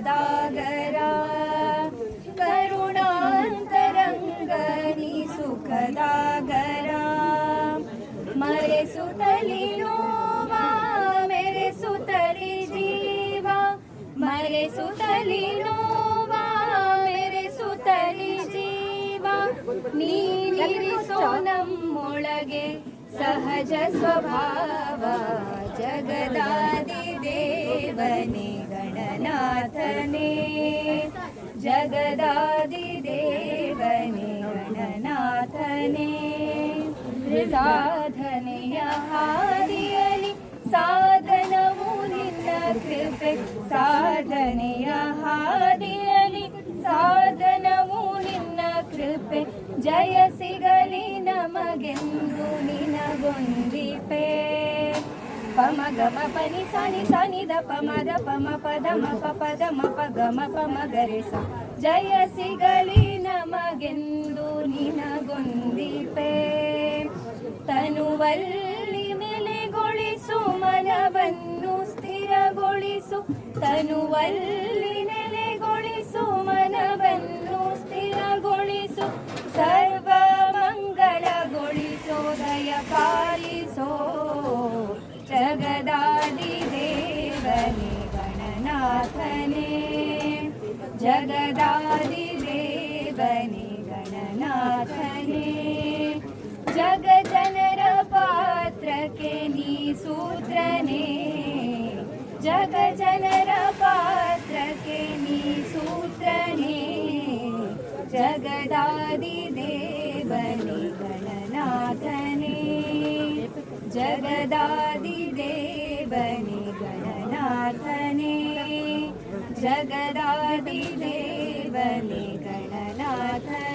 सदागरा करुणान्तरङ्गनि सुखदागरा मरे सुतली नोवा मेरे सुतली जीवा मरे सुतली नोवा मेरे सुतली जीवा ನೀರಿಸೋ ನಮ್ಮೊಳಗೆ ಸಹಜ ಸ್ವಭಾವ ಜಗದಾದಿ ದೇವನೇ ಗಣನಾಥನೇ ಜಗದಾದಿ ದೇವನೇ ಗಣನಾಥನೇ ಸಾಧನೆಯ ಹಾದಿಯಲಿ ಸಾಧನವು ನಿನ್ನ ಕೃಪೆ ಸಾಧನೆಯ ಹಾದಿಯಲಿ ಸಾಧನವು ನಿನ್ನ ಕೃಪೆ ಜಯ ಸಿಗಲಿ ನಮಗೆಂದು ನಿನಗೊಂದಿಪೆ ಪಮ ಗಮ ಪನಿ ಸನಿ ಸನಿ ದ ಪಮದ ಪಮ ಪದ ಮ ಪದ ಮ ಪ ಗಮ ಪಮ ಗರೆ ಸ ಜಯ ಸಿಗಲಿ ನಮಗೆಂದು ನಿನಗೊಂದಿಪೆ ತನುವಲ್ಲಿ ನೆಲೆಗೊಳಿಸು ಮನವನ್ನು ಸ್ಥಿರಗೊಳಿಸು ತನುವಲ್ಲಿ ನೆಲೆಗೊಳಿಸು ಮನವನ್ನು ಸ್ಥಿರಗೊಳಿಸು ಸರ್ವ ಮಂಗಳಗೊಳಿಸೋ ದಯ ಪಾಲಿಸೋ ಜಗದಾದಿ ದೇವನೇ ಗಣನಾಥನೇ ಜಗದಾದಿ ದೇವನೇ ಗಣನಾಥನೇ ಜಗ ಜನರ ಪಾತ್ರಕ್ಕೆ ನೀ ಸೂತ್ರನೇ ಜಗ ಜನರ ಪಾತ್ರಕ್ಕೆ ನೀ ಸೂತ್ರನೇ ಜಗದಾದಿ ದೇವನೇ ಗಣನಾಥನೇ ಜಗದಾದಿ ದೇವನೇ ಗಣನಾಥನೇ ಜಗದಾದಿ ದೇವನೇ ಗಣನಾಥನೇ